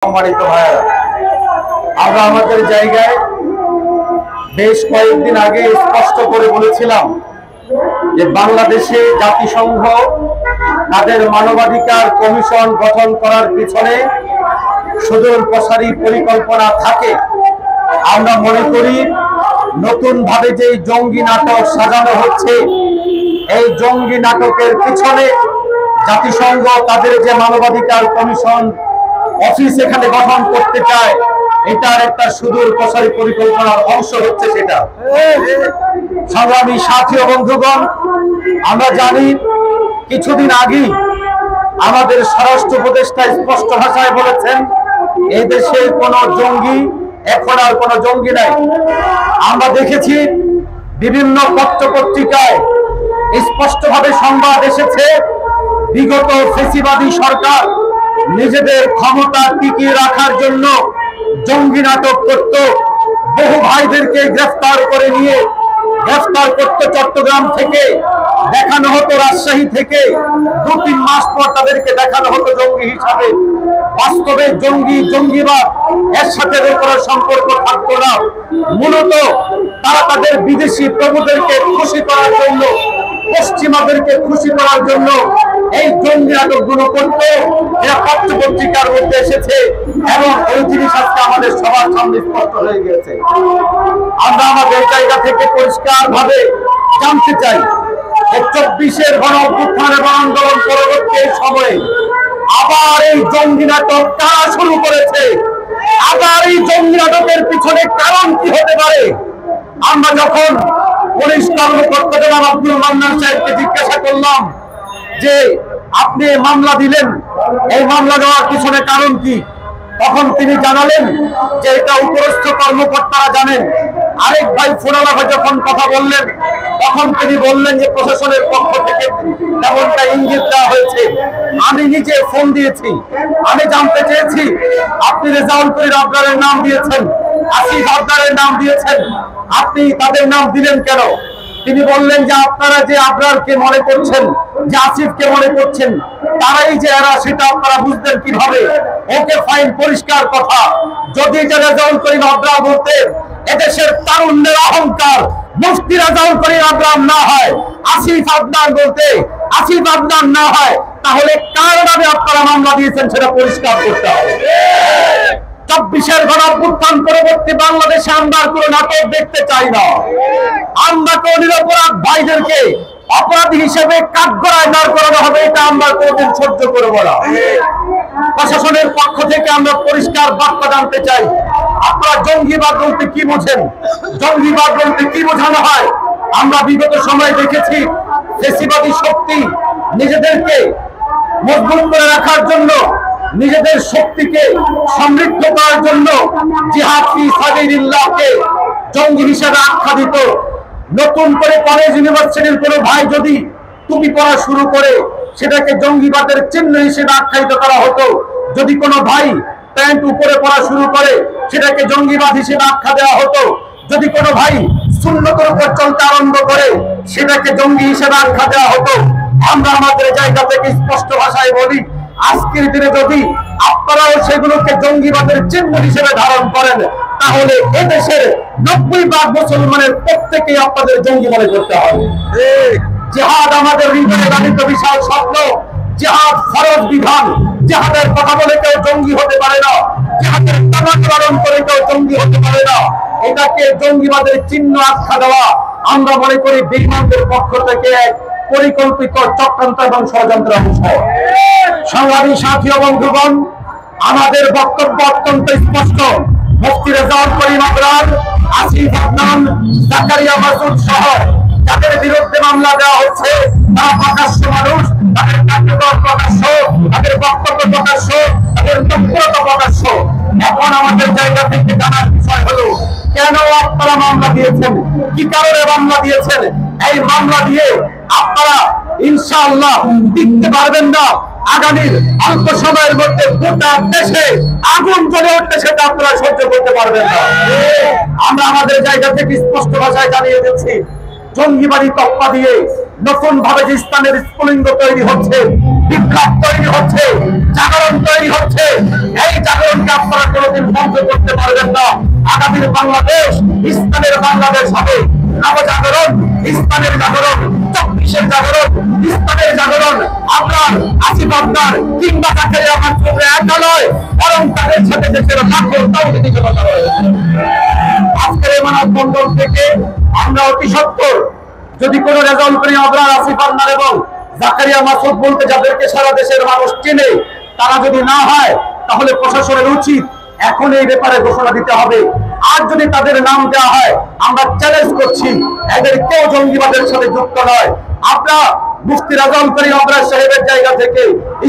সম্মানিত ভাইয়েরা, আমরা আমাদের জায়গায় বেশ কয়েকদিন আগে স্পষ্ট করে বলেছিলাম যে বাংলাদেশে জাতিসংঘ তাদের মানবাধিকার কমিশন গঠন করার পিছনে সুদূর প্রসারী পরিকল্পনা থাকে। আমরা মনে করি নতুন ভাবে যে জঙ্গি নাটক সাজানো হচ্ছে, এই জঙ্গি নাটকের পিছনে জাতিসংঘ তাদের যে মানবাধিকার কমিশন অফিস এখানে গঠন করতে চায়, এটার একটা সুদূর প্রসারী পরিকল্পনার অংশ হচ্ছে সেটা। সংগ্রামী সাথী ও বন্ধুগণ, আমরা জানি কিছুদিন আগেই আমাদের স্বরাষ্ট্র উপদেষ্টা স্পষ্ট ভাষায় বলেছেন এই দেশে কোন জঙ্গি, এখন আর কোন জঙ্গি নাই। আমরা দেখেছি বিভিন্ন পত্র পত্রিকায় স্পষ্টভাবে সংবাদ এসেছে বিগত ফ্যাসিবাদী সরকার নিজেদের ক্ষমতা টিকিয়ে রাখার জন্য জঙ্গি নাটক করত, বহু ভাইদেরকে গ্রেফতার করে নিয়ে গ্রেফতার করত চট্টগ্রাম থেকে, দেখানো হতো রাজশাহী থেকে, 2-3 মাস পর তাদেরকে দেখানো হতো জঙ্গি হিসাবে। বাস্তবে জঙ্গিবাদ এর সাথে কোনো সম্পর্ক থাকতো না। মূলত তারা তাদের বিদেশি প্রভুদেরকে খুশি করার জন্য, পশ্চিমাদেরকে খুশি করার জন্য এই জঙ্গি নাটকগুলো করতে, এরা পত্র পত্রিকার মধ্যে এসেছে এবং এই জিনিস আজকে আমাদের সবার সামনে স্পষ্ট হয়ে গেছে। আমরা আমাদের জায়গা থেকে পরিষ্কার ভাবে জানতে চাই 24-এর গণ অভ্যুত্থান এবং আন্দোলন পরবর্তী সময়ে আবার এই জঙ্গি নাটক কারা শুরু করেছে, আবার এই জঙ্গি নাটকের পিছনে কারণ কি হতে পারে। আমরা যখন পুলিশ কর্মকর্তা জনাব আব্দুল মান্নান সাহেবকে জিজ্ঞাসা করলাম যে আপনি মামলা দিলেন, এই মামলা দেওয়ার পিছনে কারণ কি, তখন তিনি জানালেন যে এটা উপরস্থ কর্মকর্তারা জানেন। আরেক ভাই ফুরালা ভাই যখন কথা বললেন তখন তিনি বললেন যে প্রশাসনের পক্ষ থেকে তেমনটা ইঙ্গিত দেওয়া হয়েছে। আমি নিজে ফোন দিয়েছি, আমি জানতে চেয়েছি আপনি রেজাউল করিম আবরারের নাম দিয়েছেন, আসিফ আবরারের নাম দিয়েছেন, আপনি তাদের নাম দিলেন কেন? তিনি বললেন যে আপনারা যে আবরারকে মনে করছেন, যে আসিফকে মনে করছেন, তারাই যে এরা, সেটা আপনারা বুঝতেন কিভাবে? ওকে ফাইন, পরিষ্কার কথা। যদি যে রেজাউল করিম আবরার বলতে এদেশের তারুণ্যের অহংকার মুফতি রেজাউল করিম আবরার না হয়, আসিফ আদনান বলতে আসিফ আদনান না হয়, তাহলে কার নামে আপনারা মামলা দিয়েছেন সেটা পরিষ্কার করতে হবে। 24-এর গণ অভ্যুত্থান পরবর্তী বাংলাদেশে আমরা কোন নাটক দেখতে চাই না। আমরা কোন নিরপরাধ ভাইদেরকে অপরাধী হিসেবে কাঠগড়ায় দাঁড় করানো হবে, এটা আমরা কোনদিন সহ্য করব না। প্রশাসনের পক্ষ থেকে আমরা পরিষ্কার বার্তা জানতে চাই, আপনারা জঙ্গিবাদ বলতে কি বোঝেন, জঙ্গিবাদ বলতে কি বোঝানো হয়? আমরা বিগত সময় দেখেছি ফ্যাসিবাদী শক্তি নিজেদেরকে মজবুত করে রাখার জন্য, নিজেদের শক্তিকে সমৃদ্ধ করার জন্য জিহাদ ফি সাবিলিল্লাহকে জঙ্গি হিসেবে আখ্যা দিত। নতুন করে কলেজ ইউনিভার্সিটির কোনো ভাই যদি টুপি পরা শুরু করে সেটাকে জঙ্গিবাদের চিহ্ন হিসেবে আখ্যায়িত করা হতো। যদি কোনো ভাই প্যান্ট উপরে পরা শুরু করে সেটাকে জঙ্গিবাদ হিসেবে আখ্যা দেওয়া হতো। যদি কোনো ভাই সুন্নতের উপর চলতে আরম্ভ করে সেটাকে জঙ্গি হিসেবে আখ্যা দেওয়া হতো। আমরা আমাদের জায়গা থেকে স্পষ্ট ভাষায় বলি, আজকের দিনে যদি আপনারাও সেগুলোকে জঙ্গিবাদের চিহ্ন হিসেবে ধারণ করেন, তাহলে এদেশের 90% মুসলমানের প্রত্যেকেই আপনাদের জঙ্গি মনে করতে হবে। জিহাদ আমাদের হৃদয়ে লালিত বিশাল স্বপ্ন, জিহাদ ফরজ বিধান। জিহাদের কথা বলে কেউ জঙ্গি হতে পারে না, জিহাদের তামাক পালন করে কেউ জঙ্গি হতে পারে না। এটাকে জঙ্গিবাদের চিহ্ন আখ্যা দেওয়া আমরা মনে করি বেঈমানদের পক্ষ থেকে এক পরিকল্পিত চক্রান্ত এবং ষড়যন্ত্র অংশ। সংগ্রামী সাথী ও বন্ধুগণ, আমাদের বক্তব্য অত্যন্ত স্পষ্ট। মুফতি রেজাউল করিম আবরার, আসিফ আদনান, জাকারিয়া মাসুদ সহ যাদের বিরুদ্ধে মামলা দেওয়া হচ্ছে তারা প্রকাশ্য মানুষ, তাদের কার্যক্রম প্রকাশ্য, তাদের বক্তব্য প্রকাশ্য, তাদের তৎপরতা প্রকাশ্য। এখন আমাদের জায়গা থেকে জানার বিষয় হলো কেন আপনারা মামলা দিয়েছেন, কি কারণে মামলা দিয়েছেন? এই মামলা দিয়ে আপনারা ইনশাআল্লাহ টিকতে পারবেন না। আগামীর অল্প সময়ের মধ্যে গোটা দেশে আগুন জ্বলে উঠতে, সেটা আপনারা সহ্য করতে পারবেন না। আমরা আমাদের জায়গা থেকে স্পষ্ট ভাষায় জানিয়ে দিচ্ছি, জঙ্গিবাদী তকমা দিয়ে নতুন ভাবে যে ইসলামের স্ফুলিঙ্গ তৈরি হচ্ছে, বিপ্লব তৈরি হচ্ছে, জাগরণ তৈরি হচ্ছে, এই জাগরণকে আপনারা কোনোদিন বন্ধ করতে পারবেন না। আগামীর বাংলাদেশ ইসলামের বাংলাদেশ হবে। নবজাগরণ, ইসলামের জাগরণ, 24-এর জাগরণ, ইসলামের জাগরণ। আপনার আসিফ আবদার কিংবা জাকারিয়া মাসুদ একা নয়, বরং তাদের সাথে দেশের লাখো তাওহীদি জনতা রয়েছে। আজকের এই মানববন্ধন থেকে আমরা অতি সত্বর যদি কোন রেজাল্ট করি, আবরার, আসিফ আবদার এবং জাকারিয়া মাসুদ বলতে যাদেরকে সারা দেশের মানুষ চেনে, তারা যদি না হয় তাহলে প্রশাসনের উচিত এখন এই ব্যাপারে ঘোষণা দিতে হবে। আর যদি তাদের নাম দেওয়া হয়, আমরা চ্যালেঞ্জ করছি এদের কেউ জঙ্গিবাদের সাথে যুক্ত নয়। আমরা মুফতি রাজাউল করিম আবরার সাহেবের জায়গা থেকে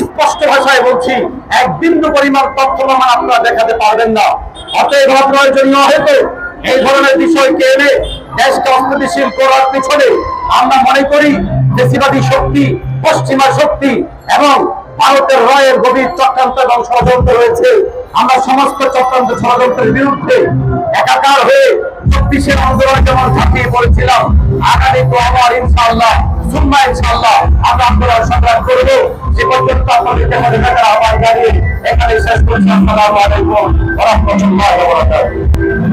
স্পষ্ট ভাষায় বলছি, এক বিন্দু পরিমাণ তথ্য প্রমাণ আপনারা দেখাতে পারবেন না। অতএব প্রয়োজনীয় হয়তো এই ধরনের বিষয়কে এনে দেশকে অস্থিতিশীল করার পিছনে আমরা মনে করি ফ্যাসিবাদী শক্তি, পশ্চিমা শক্তি এবং ভারতের রয়ের গভীর চক্রান্ত এবং ষড়যন্ত্র রয়েছে। আমরা সমস্ত চক্রান্ত ষড়যন্ত্রের বিরুদ্ধে একাকার হয়ে 24-এর আন্দোলনে যেমন ঝাঁপিয়ে পড়েছিলাম, আগামী তো আবার ইনশাআল্লাহ সুম্মা ইনশাআল্লাহ আমরা আন্দোলন সংগ্রাম করব। সে পর্যন্ত আপনাদেরকে আহ্বান জানিয়ে এখানে শেষ করছি। আসসালামু আলাইকুম ওয়া রাহমাতুল্লাহি ওয়া বারাকাতুহু।